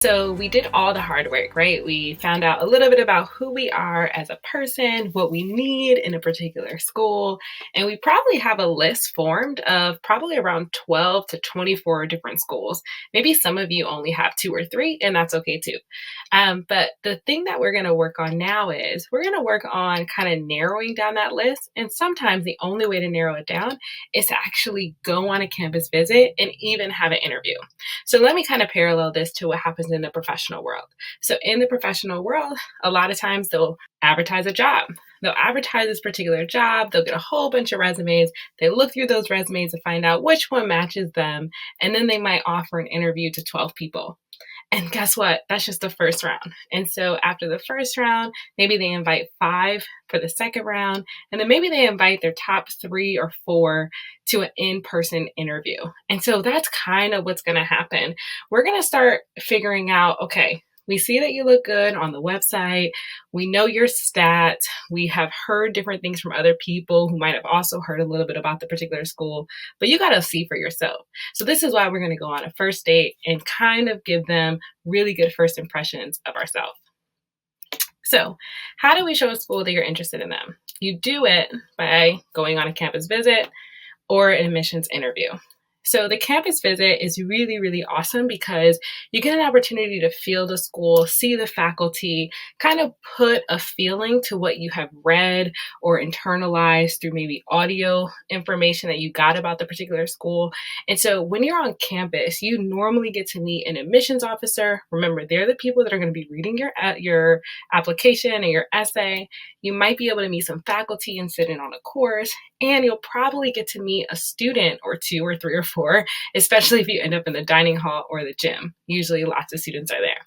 So we did all the hard work, right? We found out a little bit about who we are as a person, what we need in a particular school, and we probably have a list formed of probably around 12 to 24 different schools. Maybe some of you only have two or three, and that's okay too. But the thing that we're going to work on now is we're going to work on kind of narrowing down that list. And sometimes the only way to narrow it down is to actually go on a campus visit and even have an interview. So let me kind of parallel this to what happens in the professional world. So in the professional world, a lot of times they'll advertise a job. They'll advertise this particular job. They'll get a whole bunch of resumes. They look through those resumes to find out which one matches them. And then they might offer an interview to 12 people. And guess what? That's just the first round. And so after the first round, maybe they invite 5 for the second round. And then maybe they invite their top 3 or 4 to an in-person interview. And so that's kind of what's going to happen. We're going to start figuring out, okay, we see that you look good on the website. We know your stats. We have heard different things from other people who might have also heard a little bit about the particular school, but you got to see for yourself. So this is why we're going to go on a first date and kind of give them really good first impressions of ourselves. So how do we show a school that you're interested in them? You do it by going on a campus visit or an admissions interview. So the campus visit is really, really awesome because you get an opportunity to feel the school, see the faculty, kind of put a feeling to what you have read or internalized through maybe audio information that you got about the particular school. And so when you're on campus, you normally get to meet an admissions officer. Remember, they're the people that are going to be reading your application and your essay. You might be able to meet some faculty and sit in on a course, and you'll probably get to meet a student or 2 or 3 or 4, especially if you end up in the dining hall or the gym. Usually lots of students are there.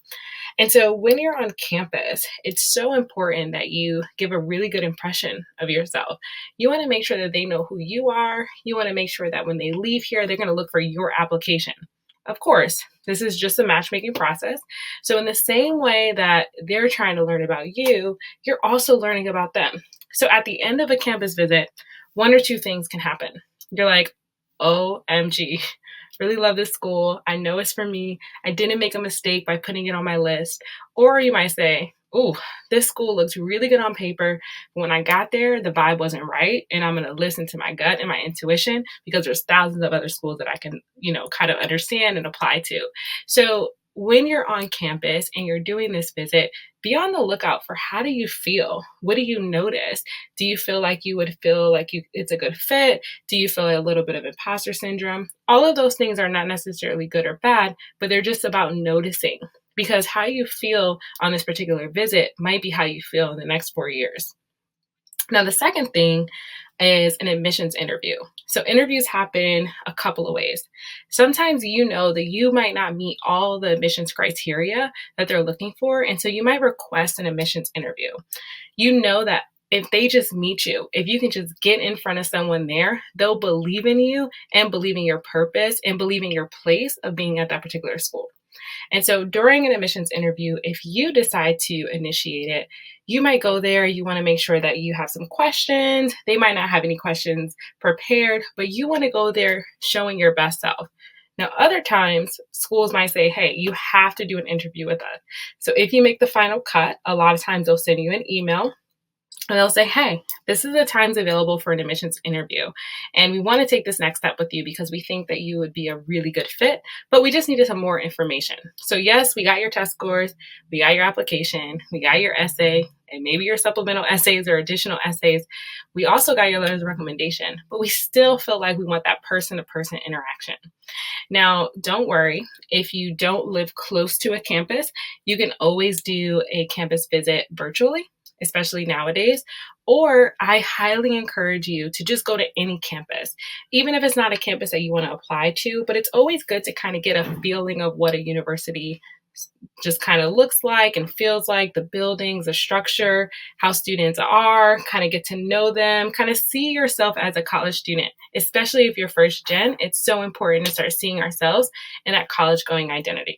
And so when you're on campus, it's so important that you give a really good impression of yourself. You want to make sure that they know who you are. You want to make sure that when they leave here, they're going to look for your application. Of course, this is just a matchmaking process. So in the same way that they're trying to learn about you, you're also learning about them. So at the end of a campus visit, 1 or 2 things can happen. You're like, OMG, really love this school. I know it's for me. I didn't make a mistake by putting it on my list. Or you might say, oh, this school looks really good on paper. When I got there, the vibe wasn't right. And I'm going to listen to my gut and my intuition because there's thousands of other schools that I can, kind of understand and apply to. So when you're on campus and you're doing this visit, be on the lookout for how do you feel? What do you notice? Do you feel like you would feel like it's a good fit? Do you feel a little bit of imposter syndrome? All of those things are not necessarily good or bad, but they're just about noticing. Because how you feel on this particular visit might be how you feel in the next 4 years. Now, the second thing is an admissions interview. So interviews happen a couple of ways. Sometimes that you might not meet all the admissions criteria that they're looking for, and so you might request an admissions interview. You know that if they just meet you, if you can just get in front of someone there, they'll believe in you and believe in your purpose and believe in your place of being at that particular school. And so during an admissions interview, if you decide to initiate it, you might go there. You want to make sure that you have some questions. They might not have any questions prepared, but you want to go there showing your best self. Now, other times, schools might say, hey, you have to do an interview with us. So if you make the final cut, a lot of times they'll send you an email. And they'll say, hey, this is the times available for an admissions interview. And we want to take this next step with you because we think that you would be a really good fit, but we just needed some more information. So yes, we got your test scores, we got your application, we got your essay, and maybe your supplemental essays or additional essays. We also got your letters of recommendation, but we still feel like we want that person-to-person interaction. Now, don't worry. If you don't live close to a campus, you can always do a campus visit virtually, especially nowadays, or I highly encourage you to just go to any campus, even if it's not a campus that you want to apply to, but it's always good to kind of get a feeling of what a university just kind of looks like and feels like, the buildings, the structure, how students are, kind of get to know them, kind of see yourself as a college student, especially if you're first gen. It's so important to start seeing ourselves in that college going identity.